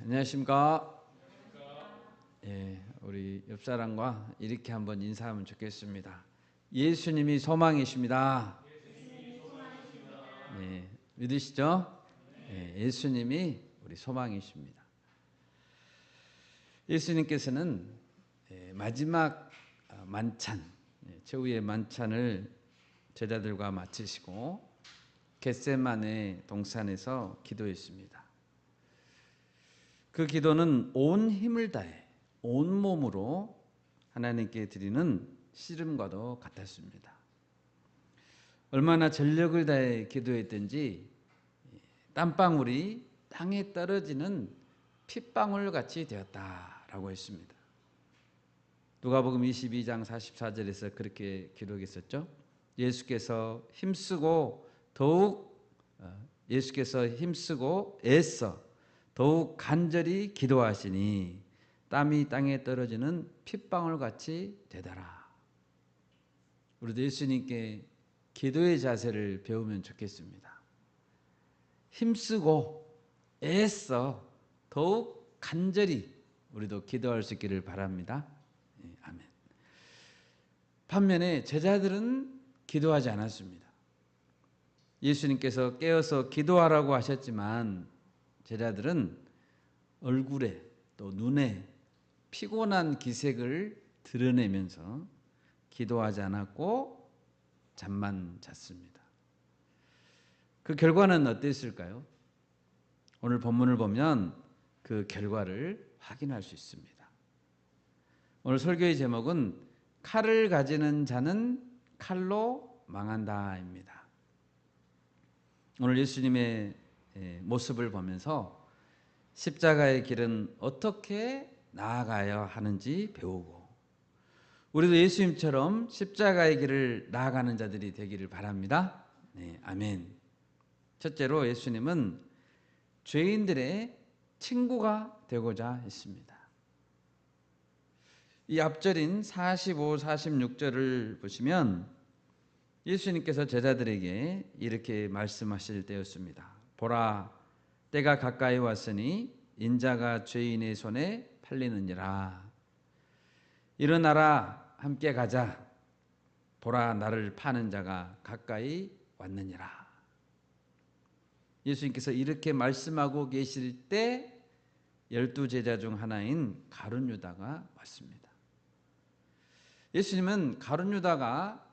안녕하십니까? 우리 옆 사람과 이렇게 한번 인사하면 좋겠습니다. 예수님이 소망이십니다. 네, 믿으시죠? 예수님이 우리 소망이십니다. 예수님께서는 마지막 만찬, 최후의 만찬을 제자들과 마치시고 겟세마네 동산에서 기도했습니다. 그 기도는 온 힘을 다해 온몸으로 하나님께 드리는 씨름과도 같았습니다. 얼마나 전력을 다해 기도했든지 땀방울이 땅에 떨어지는 핏방울 같이 되었다라고 했습니다. 누가복음 22장 44절에서 그렇게 기록했었죠. 예수께서 힘쓰고 애써 더욱 간절히 기도하시니 땀이 땅에 떨어지는 핏방울 같이 되더라. 우리도 예수님께 기도의 자세를 배우면 좋겠습니다. 힘쓰고 애써 더욱 간절히 우리도 기도할 수 있기를 바랍니다. 아멘. 반면에 제자들은 기도하지 않았습니다. 예수님께서 깨어서 기도하라고 하셨지만 제자들은 얼굴에 또 눈에 피곤한 기색을 드러내면서 기도하지 않았고 잠만 잤습니다. 그 결과는 어땠을까요? 오늘 본문을 보면 그 결과를 확인할 수 있습니다. 오늘 설교의 제목은 칼을 가지는 자는 칼로 망한다입니다. 오늘 예수님의 모습을 보면서 십자가의 길은 어떻게 나아가야 하는지 배우고 우리도 예수님처럼 십자가의 길을 나아가는 자들이 되기를 바랍니다. 네, 아멘. 첫째로 예수님은 죄인들의 친구가 되고자 했습니다. 이 앞절인 45, 46절을 보시면 예수님께서 제자들에게 이렇게 말씀하실 때였습니다. 보라, 때가 가까이 왔으니 인자가 죄인의 손에 팔리느니라. 일어나라, 함께 가자. 보라, 나를 파는 자가 가까이 왔느니라. 예수님께서 이렇게 말씀하고 계실 때 12제자 중 하나인 가룟 유다가 왔습니다. 예수님은 가룟 유다가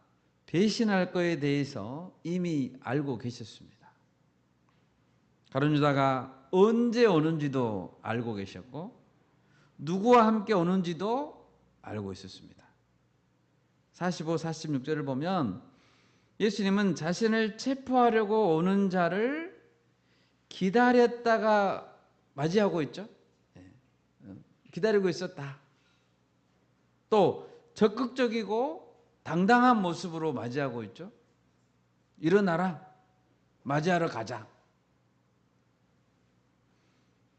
배신할 것에 대해서 이미 알고 계셨습니다. 가룟 유다가 언제 오는지도 알고 계셨고 누구와 함께 오는지도 알고 있었습니다. 45, 46절을 보면 예수님은 자신을 체포하려고 오는 자를 기다렸다가 맞이하고 있죠. 기다리고 있었다. 또 적극적이고 당당한 모습으로 맞이하고 있죠. 일어나라, 맞이하러 가자.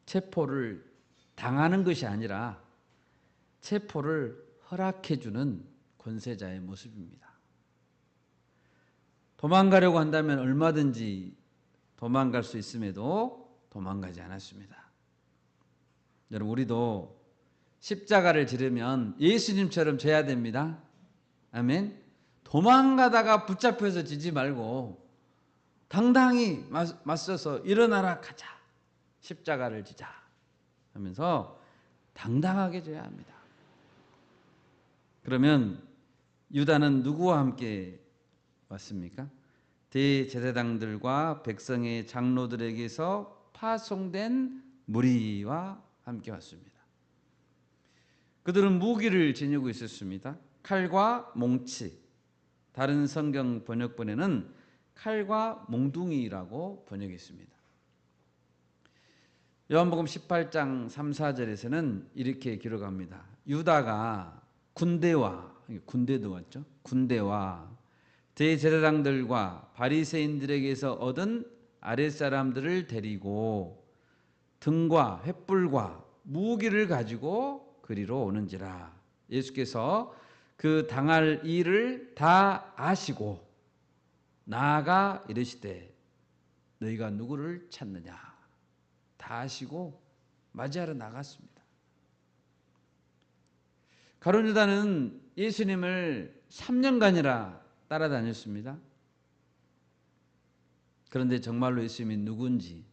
체포를 당하는 것이 아니라 체포를 허락해주는 권세자의 모습입니다. 도망가려고 한다면 얼마든지 도망갈 수 있음에도 도망가지 않았습니다. 여러분, 우리도 십자가를 지르면 예수님처럼 져야 됩니다. 아멘. 도망가다가 붙잡혀서 지지 말고 당당히 맞서서 일어나라, 가자. 십자가를 지자 하면서 당당하게 져야 합니다. 그러면 유다는 누구와 함께 왔습니까? 대제사장들과 백성의 장로들에게서 파송된 무리와 함께 왔습니다. 그들은 무기를 지니고 있었습니다. 칼과 몽치, 다른 성경 번역본에는 칼과 몽둥이라고 번역했습니다. 요한복음 18장 3, 4절에서는 이렇게 기록합니다. 유다가 군대도 왔죠. 군대와 대제사장들과 바리새인들에게서 얻은 아랫사람들을 데리고 등과 횃불과 무기를 가지고 그리로 오는지라. 예수께서 그 당할 일을 다 아시고 나아가 이르시되 너희가 누구를 찾느냐. 다 아시고 맞이하러 나갔습니다. 가룟 유다는 예수님을 3년간이나 따라다녔습니다. 그런데 정말로 예수님이 누군지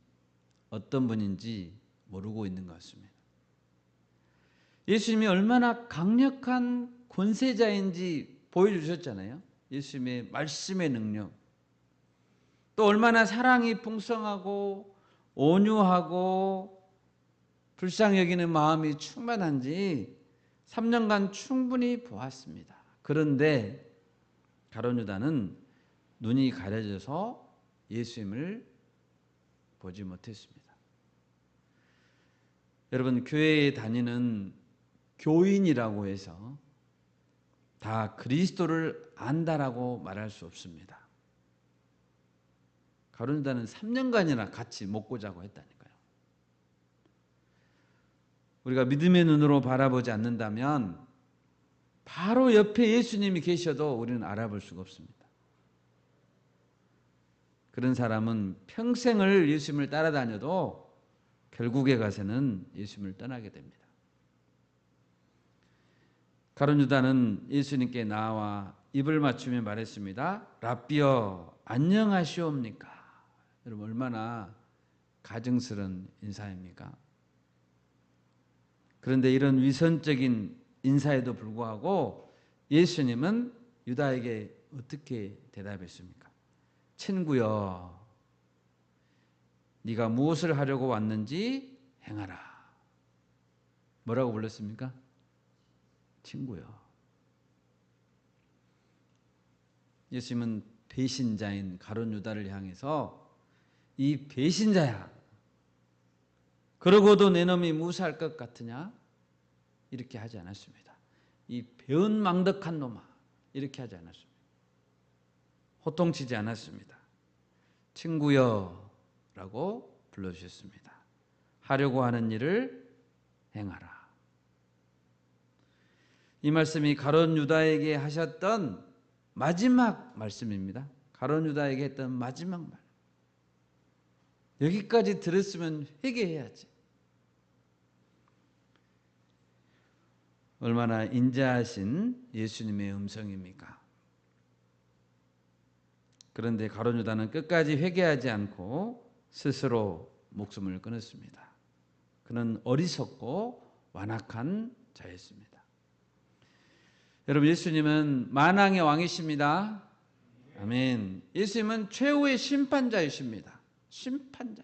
어떤 분인지 모르고 있는 것 같습니다. 예수님이 얼마나 강력한 권세자인지 보여주셨잖아요. 예수님의 말씀의 능력, 또 얼마나 사랑이 풍성하고 온유하고 불쌍히 여기는 마음이 충만한지 3년간 충분히 보았습니다. 그런데 가룟 유다는 눈이 가려져서 예수님을 보지 못했습니다. 여러분, 교회에 다니는 교인이라고 해서 다 그리스도를 안다라고 말할 수 없습니다. 가룟 유다는 3년간이나 같이 먹고 자고 했다니까요. 우리가 믿음의 눈으로 바라보지 않는다면 바로 옆에 예수님이 계셔도 우리는 알아볼 수가 없습니다. 그런 사람은 평생을 예수님을 따라다녀도 결국에 가서는 예수님을 떠나게 됩니다. 가룟 유다는 예수님께 나와 입을 맞추며 말했습니다. 랍비여, 안녕하시옵니까? 여러분, 얼마나 가증스러운 인사입니까? 그런데 이런 위선적인 인사에도 불구하고 예수님은 유다에게 어떻게 대답했습니까? 친구여, 네가 무엇을 하려고 왔는지 행하라. 뭐라고 불렀습니까? 친구여. 예수님은 배신자인 가룟 유다를 향해서 이 배신자야, 그러고도 내 놈이 무사할 것 같으냐? 이렇게 하지 않았습니다. 이 배은망덕한 놈아, 이렇게 하지 않았습니다. 호통치지 않았습니다. 친구여 라고 불러주셨습니다. 하려고 하는 일을 행하라. 이 말씀이 가룟 유다에게 하셨던 마지막 말씀입니다. 가룟 유다에게 했던 마지막 말. 여기까지 들었으면 회개해야지. 얼마나 인자하신 예수님의 음성입니까? 그런데 가룟 유다는 끝까지 회개하지 않고 스스로 목숨을 끊었습니다. 그는 어리석고 완악한 자였습니다. 여러분, 예수님은 만왕의 왕이십니다. 아멘. 예수님은 최후의 심판자이십니다. 심판자.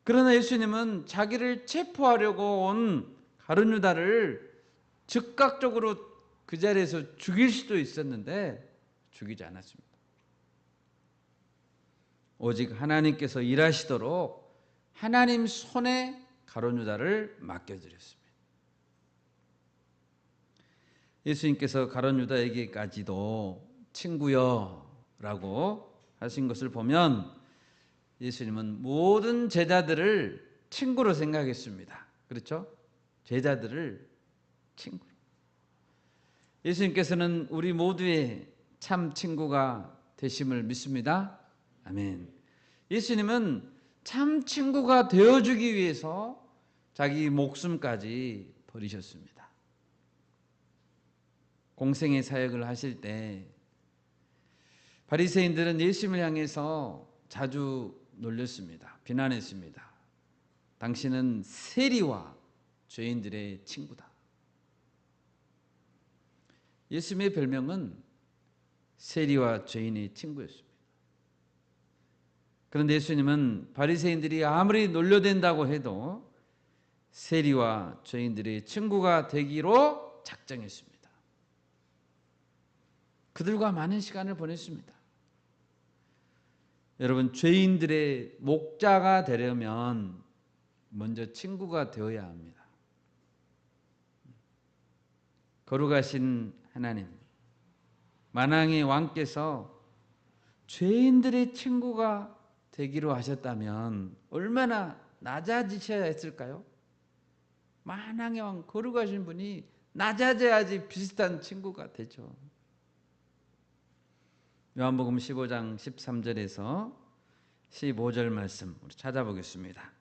그러나 예수님은 자기를 체포하려고 온 가룟 유다를 즉각적으로 그 자리에서 죽일 수도 있었는데 죽이지 않았습니다. 오직 하나님께서 일하시도록 하나님 손에 가룟 유다를 맡겨드렸습니다. 예수님께서 가룟 유다에게까지도 친구여 라고 하신 것을 보면 예수님은 모든 제자들을 친구로 생각했습니다. 그렇죠? 제자들을 친구로. 예수님께서는 우리 모두의 참 친구가 되심을 믿습니다. 아멘. 예수님은 참 친구가 되어주기 위해서 자기 목숨까지 버리셨습니다. 공생의 사역을 하실 때 바리새인들은 예수님을 향해서 자주 놀렸습니다. 비난했습니다. 당신은 세리와 죄인들의 친구다. 예수님의 별명은 세리와 죄인의 친구였습니다. 그런데 예수님은 바리새인들이 아무리 놀려댄다고 해도 세리와 죄인들의 친구가 되기로 작정했습니다. 그들과 많은 시간을 보냈습니다. 여러분, 죄인들의 목자가 되려면 먼저 친구가 되어야 합니다. 거룩하신 하나님, 만왕의 왕께서 죄인들의 친구가 되기로 하셨다면 얼마나 낮아지셔야 했을까요? 만왕의 왕, 거룩하신 분이 낮아져야지 비슷한 친구가 되죠. 요한복음 15장 13절에서 15절 말씀 우리 찾아보겠습니다.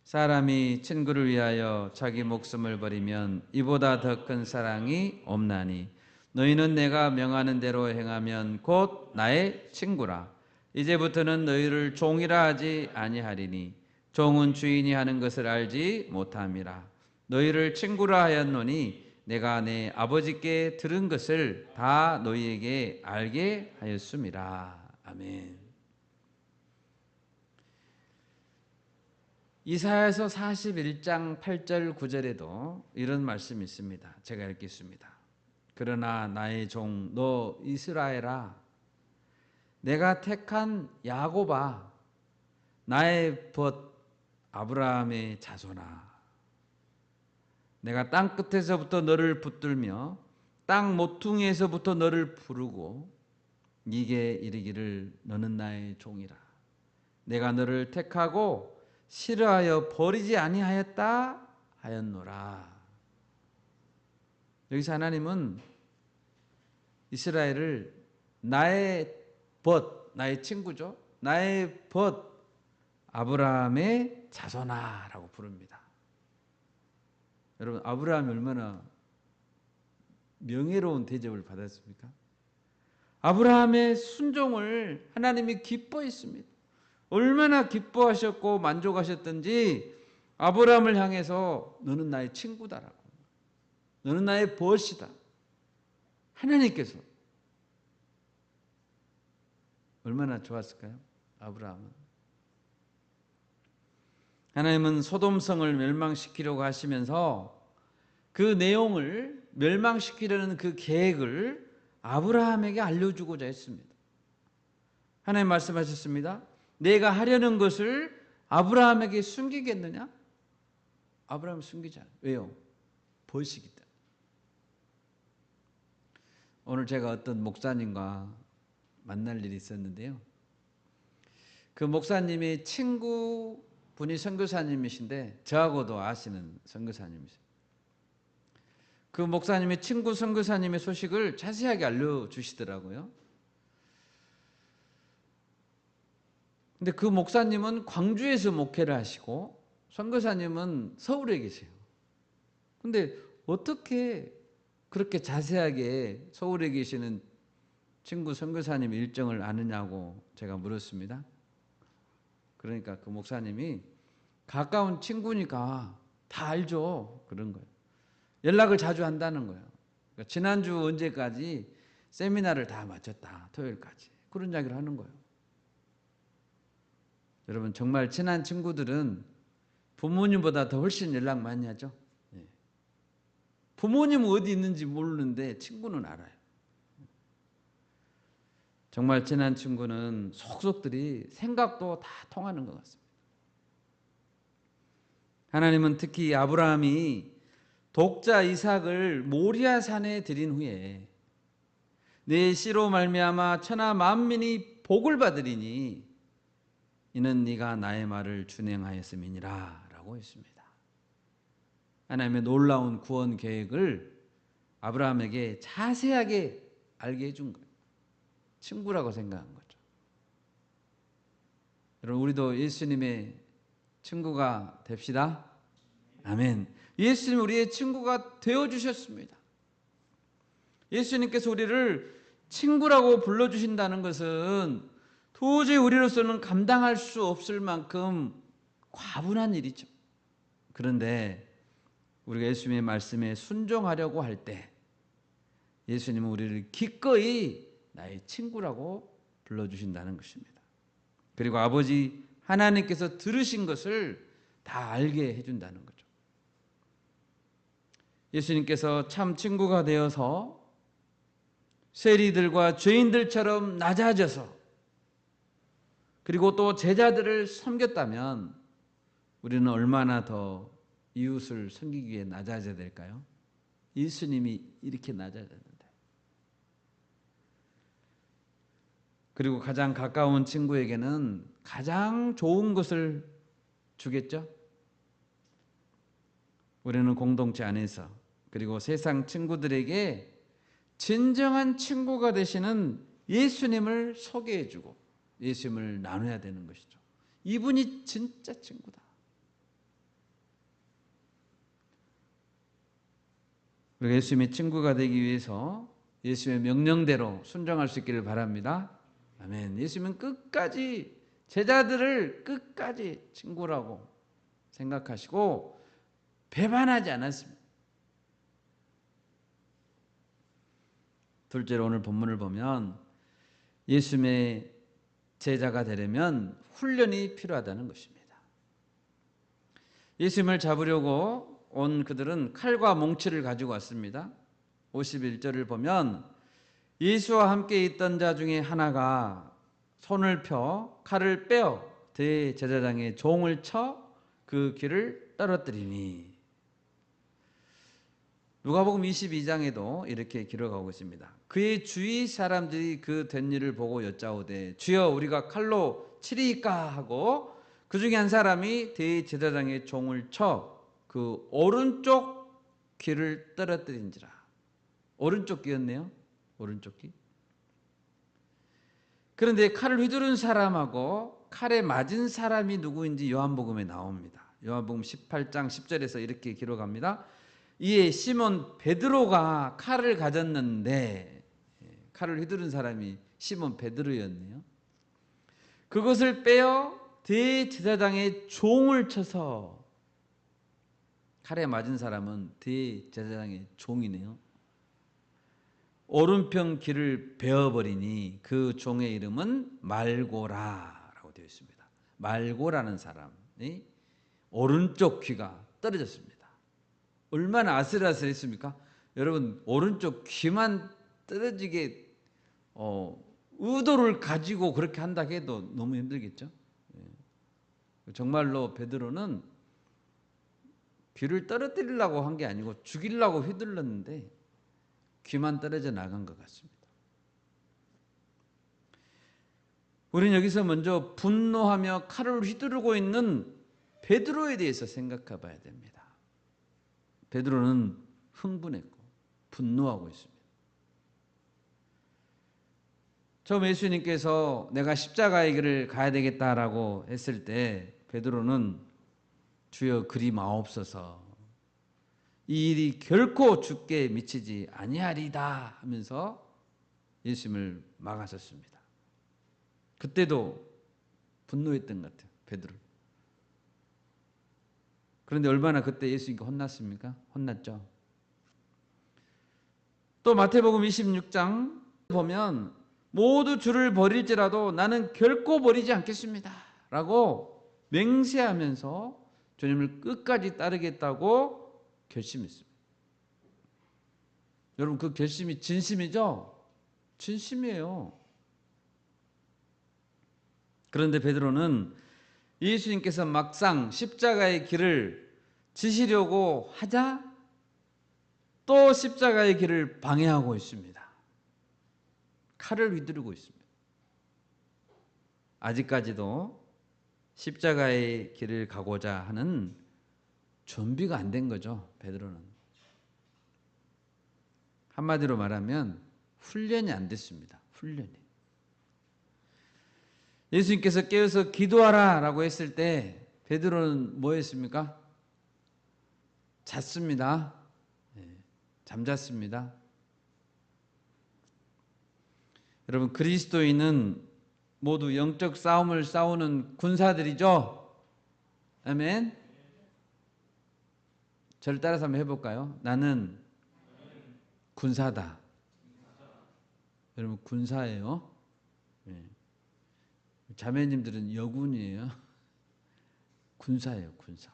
사람이 친구를 위하여 자기 목숨을 버리면 이보다 더 큰 사랑이 없나니 너희는 내가 명하는 대로 행하면 곧 나의 친구라. 이제부터는 너희를 종이라 하지 아니하리니 종은 주인이 하는 것을 알지 못함이라. 너희를 친구라 하였노니 내가 내 아버지께 들은 것을 다 너희에게 알게 하였음이라. 아멘. 이사야서 41장 8절 9절에도 이런 말씀이 있습니다. 제가 읽겠습니다. 그러나 나의 종 너 이스라엘아, 내가 택한 야곱아, 나의 벗 아브라함의 자손아, 내가 땅 끝에서부터 너를 붙들며 땅 모퉁이에서부터 너를 부르고 네게 이르기를 너는 나의 종이라. 내가 너를 택하고 싫어하여 버리지 아니하였다 하였노라. 여기서 하나님은 이스라엘을 나의 벗, 나의 친구죠. 나의 벗 아브라함의 자손아라고 부릅니다. 여러분, 아브라함이 얼마나 명예로운 대접을 받았습니까? 아브라함의 순종을 하나님이 기뻐했습니다. 얼마나 기뻐하셨고 만족하셨던지 아브라함을 향해서 너는 나의 친구다라고, 너는 나의 벗이다. 하나님께서 얼마나 좋았을까요? 아브라함은. 하나님은 소돔성을 멸망시키려고 하시면서 그 내용을, 멸망시키려는 그 계획을 아브라함에게 알려주고자 했습니다. 하나님 말씀하셨습니다. 내가 하려는 것을 아브라함에게 숨기겠느냐? 아브라함은 숨기지 않아요. 왜요? 벗이기 때문에. 오늘 제가 어떤 목사님과 만날 일이 있었는데요. 그 목사님이 친구분이 선교사님이신데 저하고도 아시는 선교사님이세요. 그 목사님이 친구 선교사님의 소식을 자세하게 알려주시더라고요. 근데 그 목사님은 광주에서 목회를 하시고 선교사님은 서울에 계세요. 근데 어떻게 그렇게 자세하게 서울에 계시는 친구 선교사님 일정을 아느냐고 제가 물었습니다. 그러니까 그 목사님이 가까운 친구니까 다 알죠. 그런 거예요. 연락을 자주 한다는 거예요. 그러니까 지난주 언제까지 세미나를 다 마쳤다. 토요일까지. 그런 이야기를 하는 거예요. 여러분, 정말 친한 친구들은 부모님보다 더 훨씬 연락 많이 하죠. 부모님은 어디 있는지 모르는데 친구는 알아요. 정말 친한 친구는 속속들이 생각도 다 통하는 것 같습니다. 하나님은 특히 아브라함이 독자 이삭을 모리아 산에 들인 후에 내 씨로 말미암아 천하 만민이 복을 받으리니 이는 네가 나의 말을 준행하였음이니라 라고 했습니다. 하나님의 놀라운 구원 계획을 아브라함에게 자세하게 알게 해준 거예요. 친구라고 생각한 거죠. 여러분, 우리도 예수님의 친구가 됩시다. 아멘. 예수님 우리의 친구가 되어주셨습니다. 예수님께서 우리를 친구라고 불러주신다는 것은 도저히 우리로서는 감당할 수 없을 만큼 과분한 일이죠. 그런데 우리가 예수님의 말씀에 순종하려고 할 때 예수님은 우리를 기꺼이 나의 친구라고 불러주신다는 것입니다. 그리고 아버지 하나님께서 들으신 것을 다 알게 해준다는 거죠. 예수님께서 참 친구가 되어서 세리들과 죄인들처럼 낮아져서 그리고 또 제자들을 섬겼다면 우리는 얼마나 더 이웃을 섬기기 위해 낮아져야 될까요? 예수님이 이렇게 낮아졌는데. 그리고 가장 가까운 친구에게는 가장 좋은 것을 주겠죠? 우리는 공동체 안에서 그리고 세상 친구들에게 진정한 친구가 되시는 예수님을 소개해주고 예수님을 나눠야 되는 것이죠. 이분이 진짜 친구다. 우리가 예수님의 친구가 되기 위해서 예수님의 명령대로 순종할 수 있기를 바랍니다. 아멘. 예수님은 끝까지 제자들을 끝까지 친구라고 생각하시고 배반하지 않았습니다. 둘째로 오늘 본문을 보면 예수님의 제자가 되려면 훈련이 필요하다는 것입니다. 예수님을 잡으려고 온 그들은 칼과 몽치를 가지고 왔습니다. 51절을 보면 예수와 함께 있던 자 중에 하나가 손을 펴 칼을 빼어 대제사장의 종을 쳐 그 귀를 떨어뜨리니. 누가복음 22장에도 이렇게 기록하고 있습니다. 그의 주위 사람들이 그 된 일을 보고 여짜오되 주여 우리가 칼로 치리이까 하고 그 중에 한 사람이 대제사장의 종을 쳐 그 오른쪽 귀를 떨어뜨린지라. 오른쪽 귀였네요. 오른쪽 귀. 그런데 칼을 휘두른 사람하고 칼에 맞은 사람이 누구인지 요한복음에 나옵니다. 요한복음 18장 10절에서 이렇게 기록합니다. 이에 시몬 베드로가 칼을 가졌는데, 칼을 휘두른 사람이 시몬 베드로였네요. 그것을 빼어 대제사장의 종을 쳐서, 칼에 맞은 사람은 대제사장의 종이네요. 오른편 귀를 베어버리니 그 종의 이름은 말고라라고 되어 있습니다. 말고라는 사람이 오른쪽 귀가 떨어졌습니다. 얼마나 아슬아슬했습니까? 여러분, 오른쪽 귀만 떨어지게 의도를 가지고 그렇게 한다 해도 너무 힘들겠죠? 정말로 베드로는 귀를 떨어뜨리려고 한 게 아니고 죽이려고 휘둘렀는데 귀만 떨어져 나간 것 같습니다. 우리는 여기서 먼저 분노하며 칼을 휘두르고 있는 베드로에 대해서 생각해 봐야 됩니다. 베드로는 흥분했고 분노하고 있습니다. 처음 예수님께서 내가 십자가의 길을 가야 되겠다라고 했을 때 베드로는 주여 그리 마옵소서, 이 일이 결코 죽게 미치지 아니하리다 하면서 예수님을 막아섰습니다. 그때도 분노했던 것 같아요, 베드로. 그런데 얼마나 그때 예수님께 혼났습니까? 혼났죠. 또 마태복음 26장 보면 모두 주를 버릴지라도 나는 결코 버리지 않겠습니다 라고 맹세하면서 주님을 끝까지 따르겠다고 결심했습니다. 여러분, 그 결심이 진심이죠? 진심이에요. 그런데 베드로는 예수님께서 막상 십자가의 길을 지시려고 하자 또 십자가의 길을 방해하고 있습니다. 칼을 휘두르고 있습니다. 아직까지도 십자가의 길을 가고자 하는 준비가 안 된 거죠, 베드로는. 한마디로 말하면 훈련이 안 됐습니다. 훈련이. 예수님께서 깨어서 기도하라 라고 했을 때 베드로는 뭐 했습니까? 잤습니다. 잠잤습니다. 여러분, 그리스도인은 모두 영적 싸움을 싸우는 군사들이죠. 아멘. 저를 따라서 한번 해볼까요? 나는 군사다. 여러분, 군사예요. 자매님들은 여군이에요. 군사예요, 군사.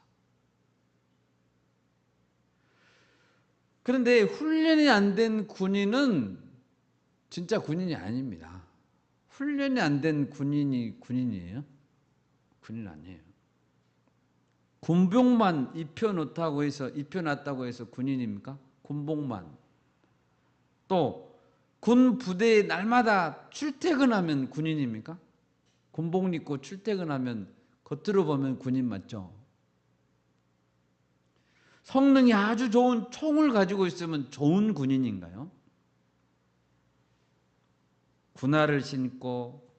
그런데 훈련이 안 된 군인은 진짜 군인이 아닙니다. 훈련이 안 된 군인이 군인이에요? 군인 아니에요. 군복만 입혀놨다고 해서 군인입니까? 군복만. 또 군 부대에 날마다 출퇴근하면 군인입니까? 군복 입고 출퇴근하면 겉으로 보면 군인 맞죠? 성능이 아주 좋은 총을 가지고 있으면 좋은 군인인가요? 군화를 신고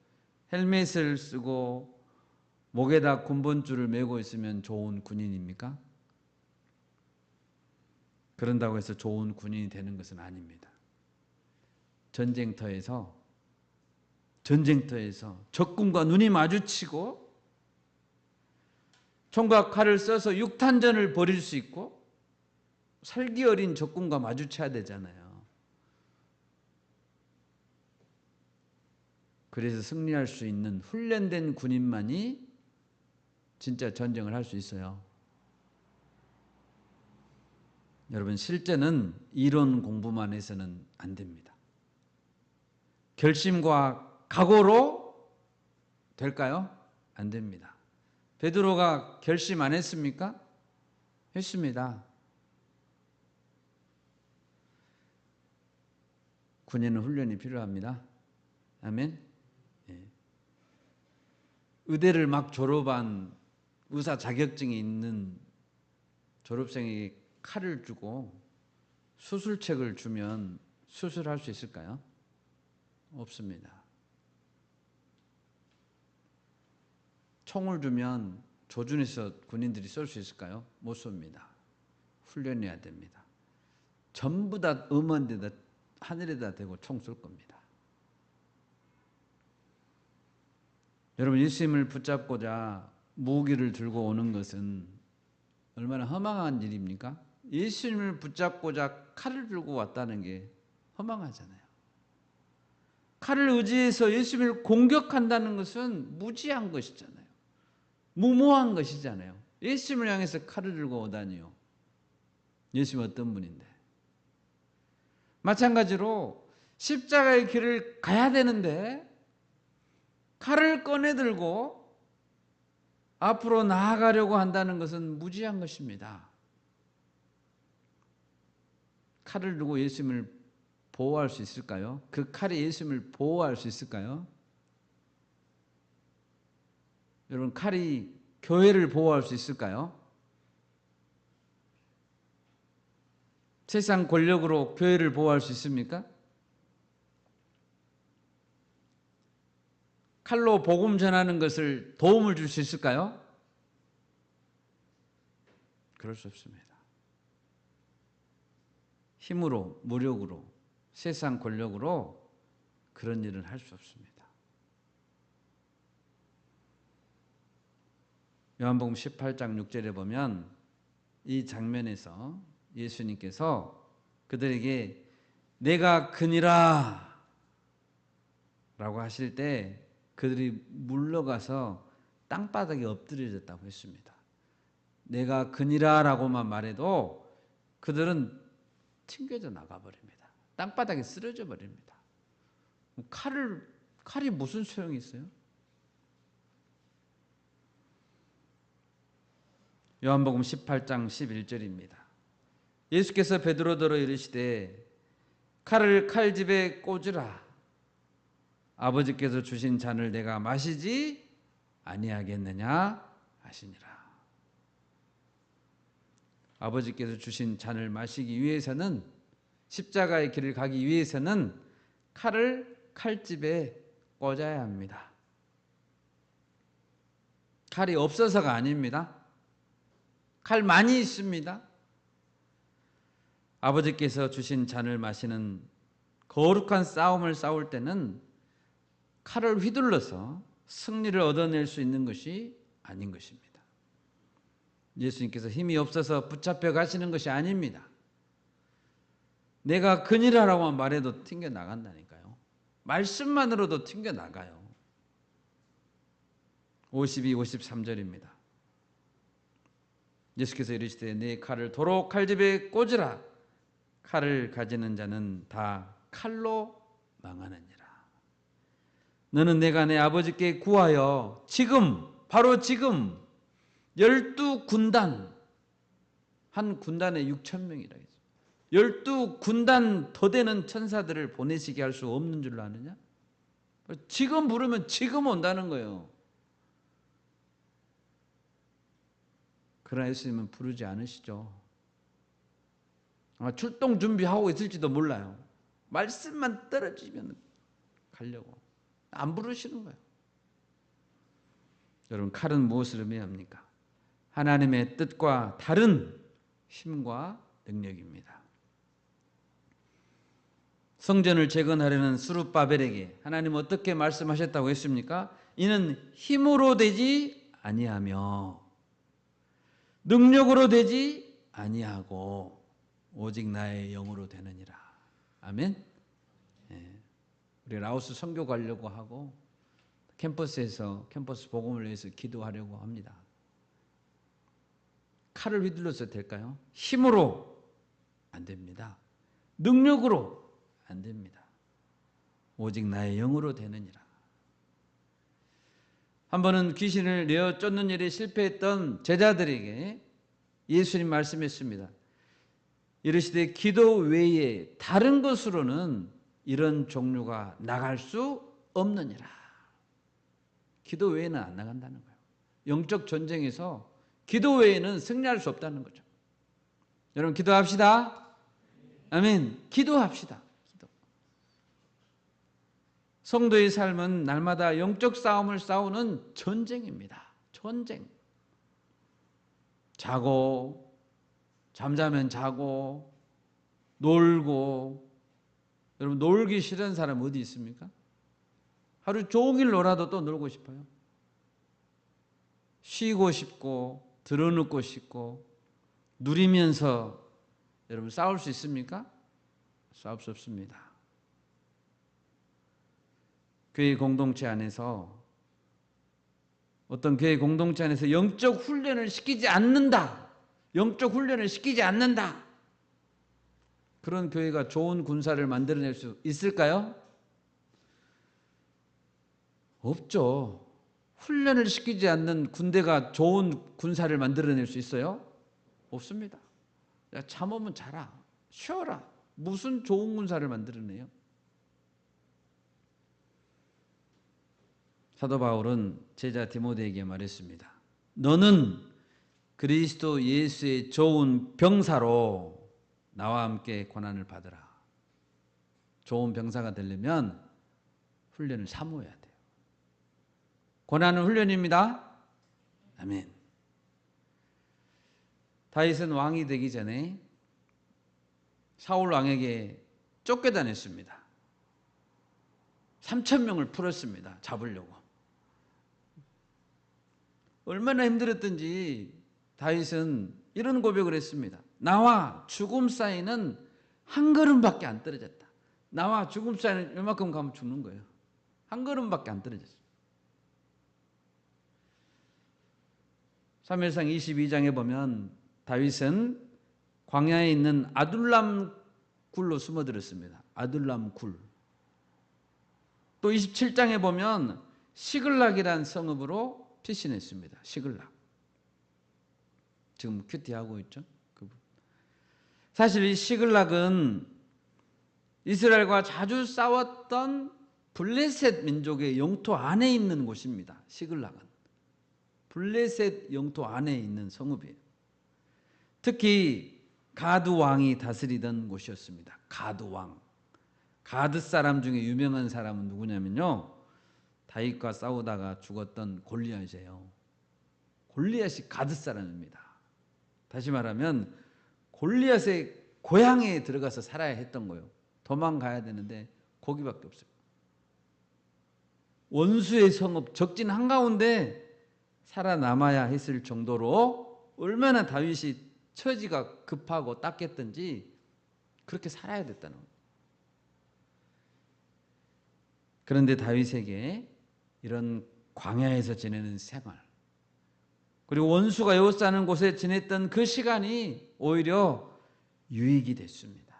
헬멧을 쓰고 목에다 군번줄을 메고 있으면 좋은 군인입니까? 그런다고 해서 좋은 군인이 되는 것은 아닙니다. 전쟁터에서 적군과 눈이 마주치고 총과 칼을 써서 육탄전을 벌일 수 있고 살기 어린 적군과 마주쳐야 되잖아요. 그래서 승리할 수 있는 훈련된 군인만이 진짜 전쟁을 할 수 있어요. 여러분, 실제는 이론 공부만 해서는 안 됩니다. 결심과 각오로 될까요? 안 됩니다. 베드로가 결심 안 했습니까? 했습니다. 군인은 훈련이 필요합니다. 아멘. 예. 의대를 막 졸업한 의사 자격증이 있는 졸업생에게 칼을 주고 수술책을 주면 수술할 수 있을까요? 없습니다. 총을 주면 조준해서 군인들이 쏠 수 있을까요? 못 쏩니다. 훈련해야 됩니다. 전부 다 엄한 데다 하늘에다 대고 총 쏠 겁니다. 여러분, 예수님을 붙잡고자 무기를 들고 오는 것은 얼마나 허망한 일입니까? 예수님을 붙잡고자 칼을 들고 왔다는 게 허망하잖아요. 칼을 의지해서 예수님을 공격한다는 것은 무지한 것이잖아요. 무모한 것이잖아요. 예수님을 향해서 칼을 들고 오다니요. 예수님 어떤 분인데? 마찬가지로 십자가의 길을 가야 되는데 칼을 꺼내 들고 앞으로 나아가려고 한다는 것은 무지한 것입니다. 칼을 들고 예수님을 보호할 수 있을까요? 그 칼이 예수님을 보호할 수 있을까요? 여러분, 칼이 교회를 보호할 수 있을까요? 세상 권력으로 교회를 보호할 수 있습니까? 칼로 복음 전하는 것을 도움을 줄 수 있을까요? 그럴 수 없습니다. 힘으로, 무력으로, 세상 권력으로 그런 일을 할 수 없습니다. 요한복음 18장 6절에 보면 이 장면에서 예수님께서 그들에게 내가 그니라 라고 하실 때 그들이 물러가서 땅바닥에 엎드려졌다고 했습니다. 내가 그니라 라고만 말해도 그들은 튕겨져 나가버립니다. 땅바닥에 쓰러져 버립니다. 칼이 무슨 소용이 있어요? 요한복음 18장 11절입니다. 예수께서 베드로더러 이르시되 칼을 칼집에 꽂으라. 아버지께서 주신 잔을 내가 마시지 아니하겠느냐 하시니라. 아버지께서 주신 잔을 마시기 위해서는, 십자가의 길을 가기 위해서는 칼을 칼집에 꽂아야 합니다. 칼이 없어서가 아닙니다. 칼 많이 있습니다. 아버지께서 주신 잔을 마시는 거룩한 싸움을 싸울 때는 칼을 휘둘러서 승리를 얻어낼 수 있는 것이 아닌 것입니다. 예수님께서 힘이 없어서 붙잡혀 가시는 것이 아닙니다. 내가 그니라라고만 말해도 튕겨 나간다니까요. 말씀만으로도 튕겨 나가요. 52, 53절입니다. 예수께서 이르시되 내 칼을 도로 칼집에 꽂으라. 칼을 가지는 자는 다 칼로 망하느니라. 너는 내가 내 아버지께 구하여 지금, 바로 지금 12군단, 한 군단에 6,000명이라 했어요. 12군단 더 되는 천사들을 보내시게 할 수 없는 줄 아느냐? 지금 부르면 지금 온다는 거예요. 그러나 예수님은 부르지 않으시죠. 아마 출동 준비하고 있을지도 몰라요. 말씀만 떨어지면 가려고. 안 부르시는 거예요. 여러분, 칼은 무엇을 의미합니까? 하나님의 뜻과 다른 힘과 능력입니다. 성전을 재건하려는 스룹바벨에게 하나님 어떻게 말씀하셨다고 했습니까? 이는 힘으로 되지 아니하며 능력으로 되지 아니하고 오직 나의 영으로 되느니라. 아멘. 예. 우리 라오스 선교 가려고 하고 캠퍼스에서 캠퍼스 복음을 위해서 기도하려고 합니다. 칼을 휘둘러서 될까요? 힘으로 안 됩니다. 능력으로 안 됩니다. 오직 나의 영으로 되느니라. 한 번은 귀신을 내어 쫓는 일에 실패했던 제자들에게 예수님 말씀했습니다. 이르시되 기도 외에 다른 것으로는 이런 종류가 나갈 수 없느니라. 기도 외에는 안 나간다는 거예요. 영적 전쟁에서 기도 외에는 승리할 수 없다는 거죠. 여러분 기도합시다. 아멘. 기도합시다. 기도. 성도의 삶은 날마다 영적 싸움을 싸우는 전쟁입니다. 전쟁. 자고 잠자면 자고 놀고. 여러분 놀기 싫은 사람 어디 있습니까? 하루 종일 놀아도 또 놀고 싶어요. 쉬고 싶고 드러눕고 싶고 누리면서 여러분 싸울 수 있습니까? 싸울 수 없습니다. 교회 공동체 안에서 어떤 교회 공동체 안에서 영적 훈련을 시키지 않는다. 영적 훈련을 시키지 않는다. 그런 교회가 좋은 군사를 만들어낼 수 있을까요? 없죠. 훈련을 시키지 않는 군대가 좋은 군사를 만들어낼 수 있어요? 없습니다. 야, 참으면 자라. 쉬어라. 무슨 좋은 군사를 만들어내요? 사도 바울은 제자 디모데에게 말했습니다. 너는 그리스도 예수의 좋은 병사로 나와 함께 고난을 받으라. 좋은 병사가 되려면 훈련을 사모해야 돼요. 고난은 훈련입니다. 아멘. 다윗은 왕이 되기 전에 사울 왕에게 쫓겨다녔습니다. 3,000명을 풀었습니다. 잡으려고. 얼마나 힘들었던지 다윗은 이런 고백을 했습니다. 나와 죽음 사이는 한 걸음밖에 안 떨어졌다. 나와 죽음 사이는 이만큼 가면 죽는 거예요. 한 걸음밖에 안 떨어졌어요. 사무엘상 22장에 보면 다윗은 광야에 있는 아둘람 굴로 숨어들었습니다. 아둘람 굴. 또 27장에 보면 시글락이라는 성읍으로 피신했습니다. 시글락. 지금 큐티하고 있죠. 사실 이 시글락은 이스라엘과 자주 싸웠던 블레셋 민족의 영토 안에 있는 곳입니다. 시글락은. 블레셋 영토 안에 있는 성읍이에요. 특히 가드 왕이 다스리던 곳이었습니다. 가드 왕. 가드 사람 중에 유명한 사람은 누구냐면요. 다윗과 싸우다가 죽었던 골리앗이에요. 골리앗이 가드 사람입니다. 다시 말하면 골리앗의 고향에 들어가서 살아야 했던 거예요. 도망가야 되는데 거기밖에 없어요. 원수의 성읍 적진 한가운데 살아남아야 했을 정도로 얼마나 다윗이 처지가 급하고 딱했던지 그렇게 살아야 됐다는 거예요. 그런데 다윗에게 이런 광야에서 지내는 생활, 그리고 원수가 에워싸는 곳에 지냈던 그 시간이 오히려 유익이 됐습니다.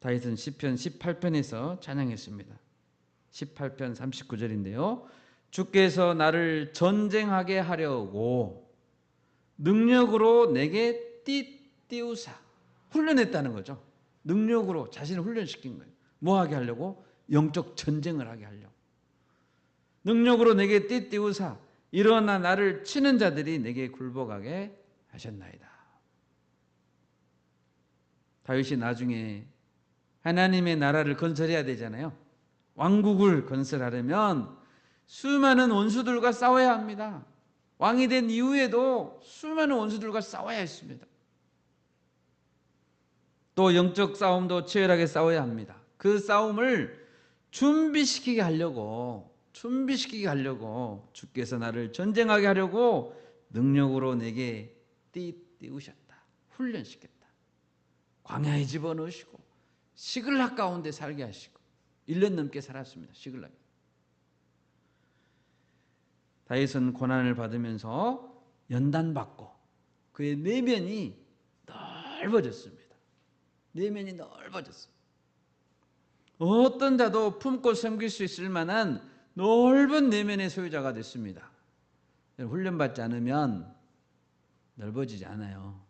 다윗은 시편 18편에서 찬양했습니다. 18편 39절인데요. 주께서 나를 전쟁하게 하려고 능력으로 내게 띠띠우사. 훈련했다는 거죠. 능력으로 자신을 훈련시킨 거예요. 뭐 하게 하려고? 영적 전쟁을 하게 하려고. 능력으로 내게 띠띠우사. 일어나 나를 치는 자들이 내게 굴복하게 하셨나이다. 다윗이 나중에 하나님의 나라를 건설해야 되잖아요. 왕국을 건설하려면 수많은 원수들과 싸워야 합니다. 왕이 된 이후에도 수많은 원수들과 싸워야 했습니다. 또 영적 싸움도 치열하게 싸워야 합니다. 그 싸움을 준비시키게 하려고 주께서 나를 전쟁하게 하려고 능력으로 내게 띄우셨다. 훈련시켰다. 광야에 집어넣으시고 시글락 가운데 살게 하시고 1년 넘게 살았습니다. 시글락에. 다윗은 고난을 받으면서 연단받고 그의 내면이 넓어졌습니다. 내면이 넓어졌어요. 어떤 자도 품고 섬길 수 있을 만한 넓은 내면의 소유자가 됐습니다. 훈련받지 않으면 넓어지지 않아요.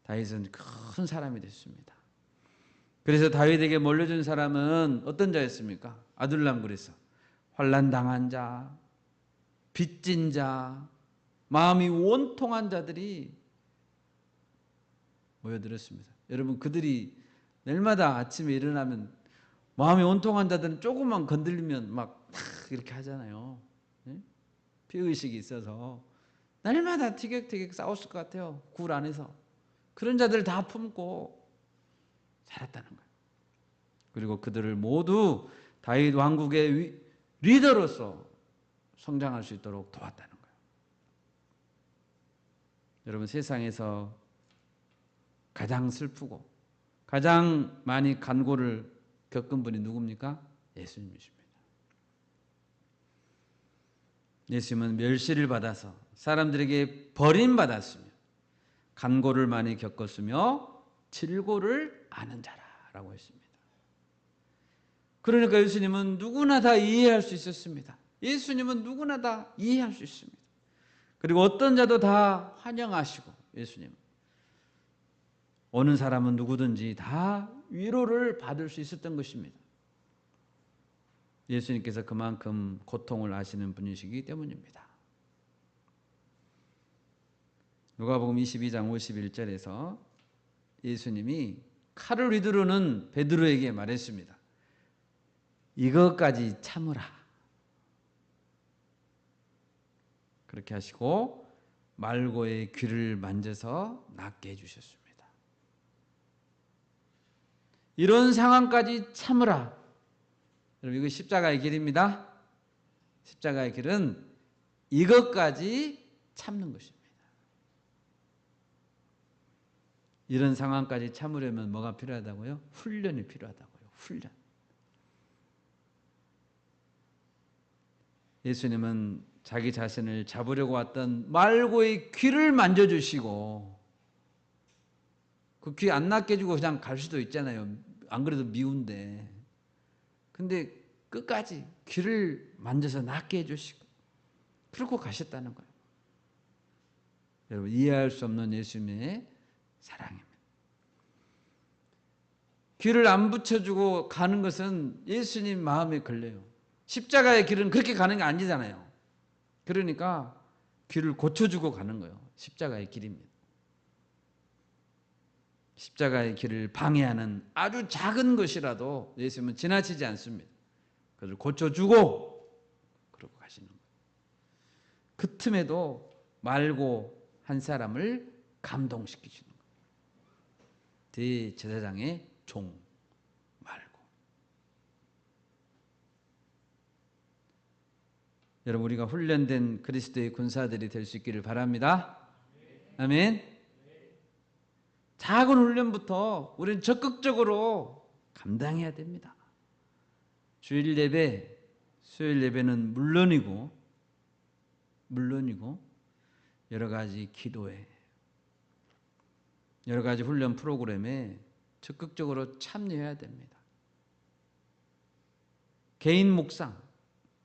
다윗은 큰 사람이 됐습니다. 그래서 다윗에게 몰려준 사람은 어떤 자였습니까? 아둘람 그래서 환난당한 자, 빚진 자, 마음이 원통한 자들이 모여들었습니다. 여러분, 그들이 날마다 아침에 일어나면 마음이 원통한 자들은 조금만 건들리면 막 이렇게 하잖아요. 피의식이 있어서 날마다 티격태격 싸웠을 것 같아요. 굴 안에서. 그런 자들을 다 품고 살았다는 거예요. 그리고 그들을 모두 다윗 왕국의 리더로서 성장할 수 있도록 도왔다는 거예요. 여러분, 세상에서 가장 슬프고 가장 많이 간고를 겪은 분이 누굽니까? 예수님이십니다. 예수님은 멸시를 받아서 사람들에게 버림받았으며 간고를 많이 겪었으며 질고를 아는 자라고 했습니다. 그러니까 예수님은 누구나 다 이해할 수 있었습니다. 예수님은 누구나 다 이해할 수 있습니다. 그리고 어떤 자도 다 환영하시고 예수님은 오는 사람은 누구든지 다 위로를 받을 수 있었던 것입니다. 예수님께서 그만큼 고통을 아시는 분이시기 때문입니다. 누가복음 22장 51절에서 예수님이 칼을 휘두르는 베드로에게 말했습니다. 이것까지 참으라. 그렇게 하시고 말고의 귀를 만져서 낫게 해주셨습니다. 이런 상황까지 참으라. 여러분, 이거 십자가의 길입니다. 십자가의 길은 이것까지 참는 것입니다. 이런 상황까지 참으려면 뭐가 필요하다고요? 훈련이 필요하다고요. 훈련. 예수님은 자기 자신을 잡으려고 왔던 말고의 귀를 만져주시고 그 귀 안 낫게 해주고 그냥 갈 수도 있잖아요. 안 그래도 미운데. 근데 끝까지 귀를 만져서 낫게 해주시고 그러고 가셨다는 거예요. 여러분, 이해할 수 없는 예수님의 사랑입니다. 귀를 안 붙여주고 가는 것은 예수님 마음에 걸려요. 십자가의 길은 그렇게 가는 게 아니잖아요. 그러니까 귀를 고쳐주고 가는 거예요. 십자가의 길입니다. 십자가의 길을 방해하는 아주 작은 것이라도 예수님은 지나치지 않습니다. 그것을 고쳐주고 그러고 가시는 거예요. 그 틈에도 말고 한 사람을 감동시키시는 거예요. 대제사장의 종 말고. 여러분, 우리가 훈련된 그리스도의 군사들이 될 수 있기를 바랍니다. 아멘. 작은 훈련부터 우리는 적극적으로 감당해야 됩니다. 주일 예배, 수요일 예배는 물론이고 여러 가지 기도회, 여러 가지 훈련 프로그램에 적극적으로 참여해야 됩니다. 개인 묵상,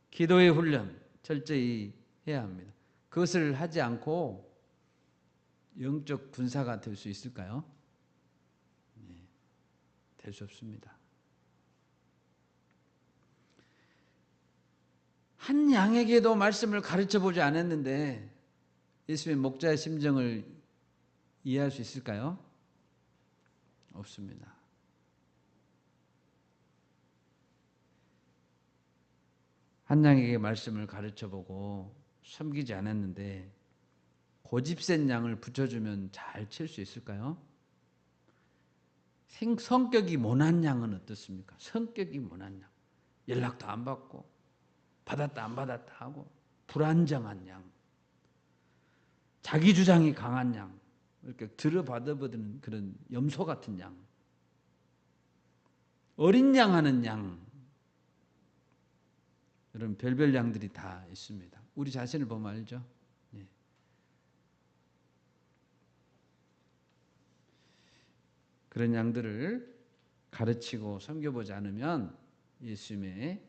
기도의 훈련 철저히 해야 합니다. 그것을 하지 않고 영적 군사가 될 수 있을까요? 네, 될 수 없습니다. 한 양에게도 말씀을 가르쳐 보지 않았는데 예수님의 목자의 심정을 이해할 수 있을까요? 없습니다. 한 양에게 말씀을 가르쳐보고 섬기지 않았는데 고집 센 양을 붙여주면 잘 칠 수 있을까요? 성격이 모난 양은 어떻습니까? 성격이 모난 양. 연락도 안 받고 받았다 안 받았다 하고 불안정한 양. 자기 주장이 강한 양. 이렇게 들어받아버리는 그런 염소 같은 양. 어린 양 하는 양. 이런 별별 양들이 다 있습니다. 우리 자신을 보면 알죠? 네. 그런 양들을 가르치고 섬겨보지 않으면 예수님의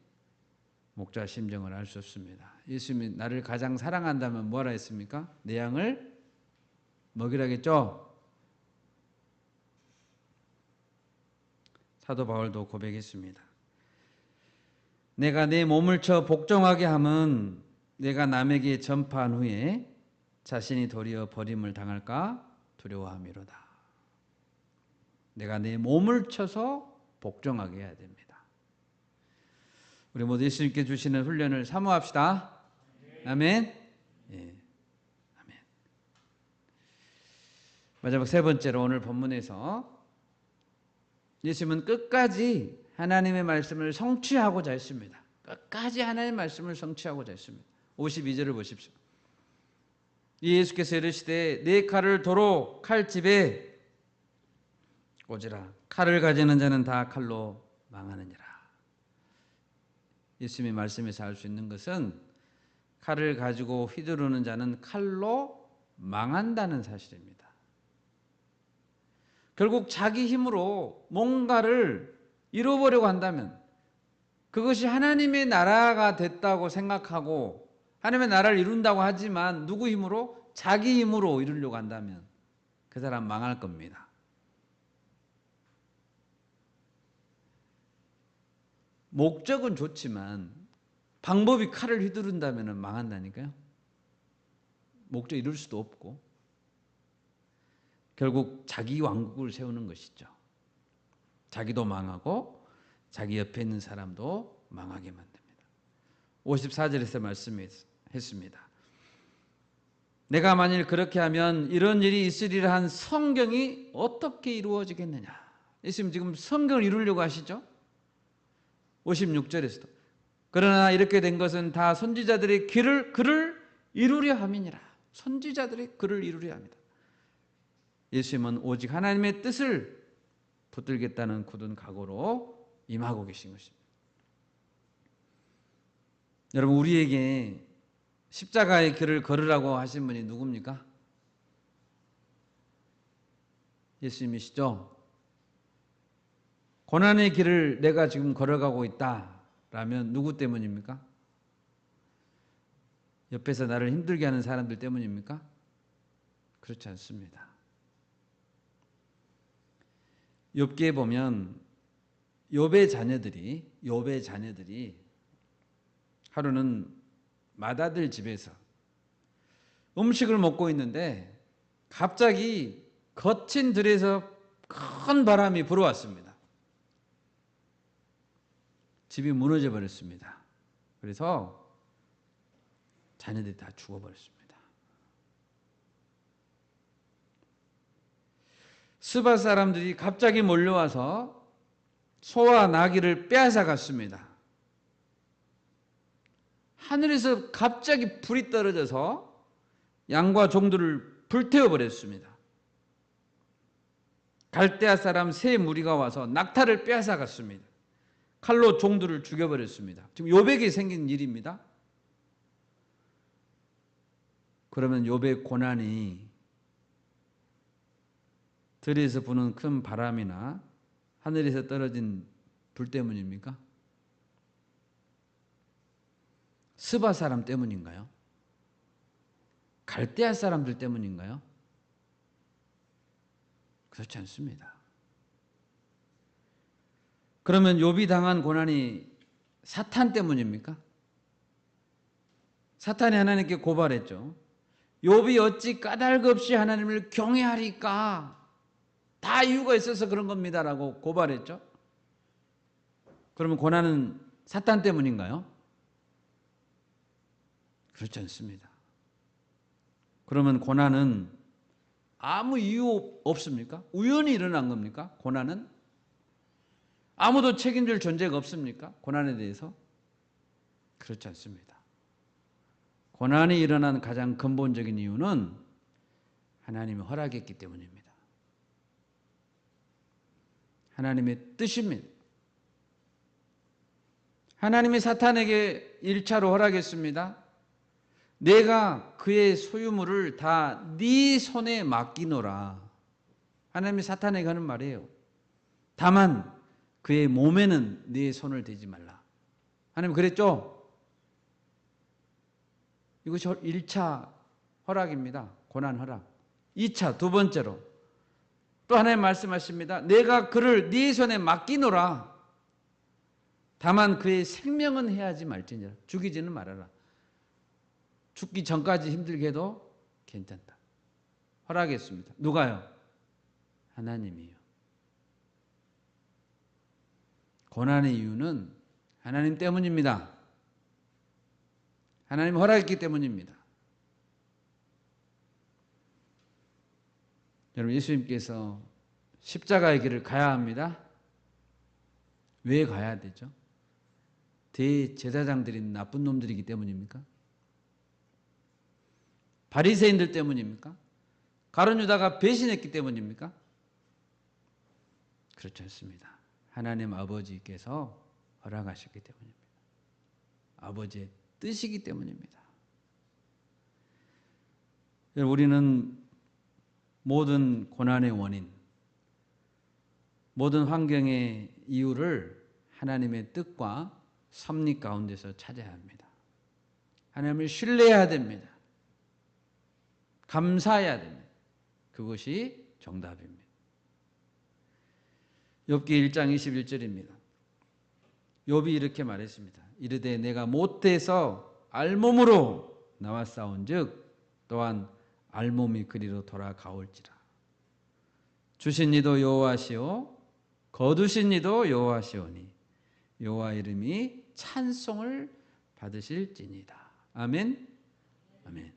목자 심정을 알 수 없습니다. 예수님이 나를 가장 사랑한다면 뭐라 했습니까? 내 양을 먹이라겠죠? 사도 바울도 고백했습니다. 내가 내 몸을 쳐 복종하게 함은 내가 남에게 전파한 후에 자신이 도리어 버림을 당할까 두려워함이로다. 내가 내 몸을 쳐서 복종하게 해야 됩니다. 우리 모두 예수님께 주시는 훈련을 사모합시다. 아멘. 예. 아멘. 마지막 세 번째로 오늘 본문에서 예수님은 끝까지 하나님의 말씀을 성취하고자 했습니다. 끝까지 하나님의 말씀을 성취하고자 했습니다. 52절을 보십시오. 예수께서 이르시되 내 칼을 도로 칼집에 꽂으라. 칼을 가지는 자는 다 칼로 망하느니라. 예수님의 말씀에서 알 수 있는 것은 칼을 가지고 휘두르는 자는 칼로 망한다는 사실입니다. 결국 자기 힘으로 뭔가를 이루어보려고 한다면 그것이 하나님의 나라가 됐다고 생각하고 하나님의 나라를 이룬다고 하지만 누구 힘으로? 자기 힘으로 이루려고 한다면 그 사람 망할 겁니다. 목적은 좋지만 방법이 칼을 휘두른다면 망한다니까요. 목적 이룰 수도 없고 결국 자기 왕국을 세우는 것이죠. 자기도 망하고 자기 옆에 있는 사람도 망하게 만듭니다. 54절에서 말씀했습니다. 내가 만일 그렇게 하면 이런 일이 있으리라 한 성경이 어떻게 이루어지겠느냐. 예수님 지금 성경을 이루려고 하시죠. 56절에서도 그러나 이렇게 된 것은 다 선지자들의 글을 이루려 함이니라. 선지자들의 글을 이루려 합니다. 예수님은 오직 하나님의 뜻을 붙들겠다는 굳은 각오로 임하고 계신 것입니다. 여러분 우리에게 십자가의 길을 걸으라고 하신 분이 누굽니까? 예수님이시죠? 고난의 길을 내가 지금 걸어가고 있다라면 누구 때문입니까? 옆에서 나를 힘들게 하는 사람들 때문입니까? 그렇지 않습니다. 욥기에 보면 욥의 자녀들이 하루는 맏아들 집에서 음식을 먹고 있는데 갑자기 거친 들에서 큰 바람이 불어왔습니다. 집이 무너져 버렸습니다. 그래서 자녀들이 다 죽어버렸습니다. 스바 사람들이 갑자기 몰려와서 소와 나귀를 빼앗아 갔습니다. 하늘에서 갑자기 불이 떨어져서 양과 종들을 불태워 버렸습니다. 갈대아 사람 세 무리가 와서 낙타를 빼앗아 갔습니다. 칼로 종들을 죽여버렸습니다. 지금 욥에게 생긴 일입니다. 그러면 욥의 고난이 들에서 부는 큰 바람이나 하늘에서 떨어진 불 때문입니까? 스바 사람 때문인가요? 갈대아 사람들 때문인가요? 그렇지 않습니다. 그러면 욥이 당한 고난이 사탄 때문입니까? 사탄이 하나님께 고발했죠. 욥이 어찌 까닭 없이 하나님을 경외하리까? 다 이유가 있어서 그런 겁니다라고 고발했죠. 그러면 고난은 사탄 때문인가요? 그렇지 않습니다. 그러면 고난은 아무 이유 없습니까? 우연히 일어난 겁니까? 고난은? 아무도 책임질 존재가 없습니까? 고난에 대해서? 그렇지 않습니다. 고난이 일어난 가장 근본적인 이유는 하나님이 허락했기 때문입니다. 하나님의 뜻입니다. 하나님이 사탄에게 1차로 허락했습니다. 내가 그의 소유물을 다 네 손에 맡기노라. 하나님이 사탄에게 하는 말이에요. 다만 그의 몸에는 네 손을 대지 말라. 하나님 그랬죠? 이것이 1차 허락입니다. 고난 허락. 2차 두 번째로 또 하나님 말씀하십니다. 내가 그를 네 손에 맡기노라. 다만 그의 생명은 해하지 말지니라. 죽이지는 말아라. 죽기 전까지 힘들게 해도 괜찮다. 허락했습니다. 누가요? 하나님이요. 고난의 이유는 하나님 때문입니다. 하나님 허락했기 때문입니다. 여러분, 예수님께서 십자가의 길을 가야 합니다. 왜 가야 되죠? 대제사장들이 나쁜 놈들이기 때문입니까? 바리새인들 때문입니까? 가룟 유다가 배신했기 때문입니까? 그렇지 않습니다. 하나님 아버지께서 허락하셨기 때문입니다. 아버지의 뜻이기 때문입니다. 우리는 모든 고난의 원인, 모든 환경의 이유를 하나님의 뜻과 섭리 가운데서 찾아야 합니다. 하나님을 신뢰해야 됩니다. 감사해야 됩니다. 그것이 정답입니다. 욥기 1장 21절입니다. 욥이 이렇게 말했습니다. 이르되 내가 못해서 알몸으로 나와 싸운즉 또한 알몸이 그리로 돌아가올지라. 주신 이도 여호와시오 거두신 이도 여호와시오니 여호와 이름이 찬송을 받으실지니이다. 아멘. 아멘.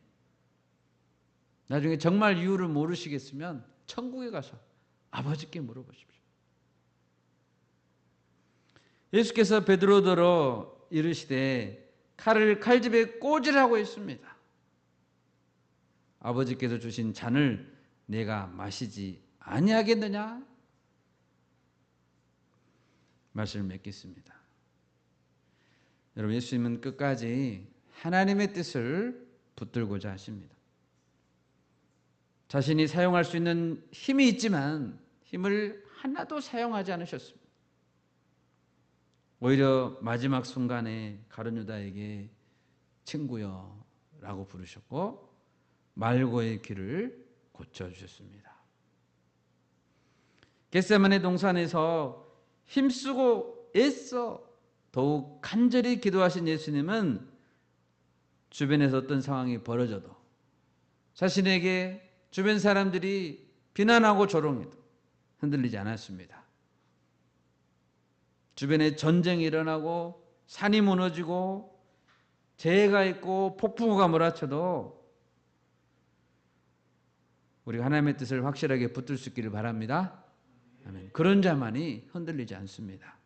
나중에 정말 이유를 모르시겠으면 천국에 가서 아버지께 물어보십시오. 예수께서 베드로더러 이르시되 칼을 칼집에 꽂으라고 했습니다. 아버지께서 주신 잔을 내가 마시지 아니하겠느냐? 말씀을 맺겠습니다. 여러분, 예수님은 끝까지 하나님의 뜻을 붙들고자 하십니다. 자신이 사용할 수 있는 힘이 있지만 힘을 하나도 사용하지 않으셨습니다. 오히려 마지막 순간에 가룟 유다에게 친구여 라고 부르셨고 말고의 길을 고쳐주셨습니다. 겟세마네 동산에서 힘쓰고 애써 더욱 간절히 기도하신 예수님은 주변에서 어떤 상황이 벌어져도 자신에게 주변 사람들이 비난하고 조롱해도 흔들리지 않았습니다. 주변에 전쟁이 일어나고 산이 무너지고 재해가 있고 폭풍우가 몰아쳐도 우리가 하나님의 뜻을 확실하게 붙들 수 있기를 바랍니다. 아멘. 그런 자만이 흔들리지 않습니다.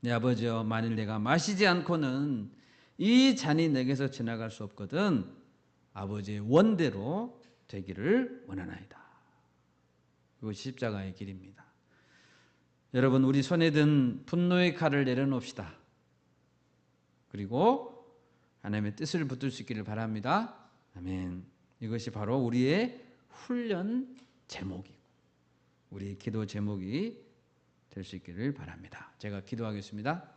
내 아버지여, 만일 내가 마시지 않고는 이 잔이 내게서 지나갈 수 없거든 아버지의 원대로 되기를 원하나이다. 그것이 십자가의 길입니다. 여러분, 우리 손에 든 분노의 칼을 내려놓읍시다. 그리고 하나님의 뜻을 붙들 수 있기를 바랍니다. 아멘. 이것이 바로 우리의 훈련 제목이고 우리의 기도 제목이 될 수 있기를 바랍니다. 제가 기도하겠습니다.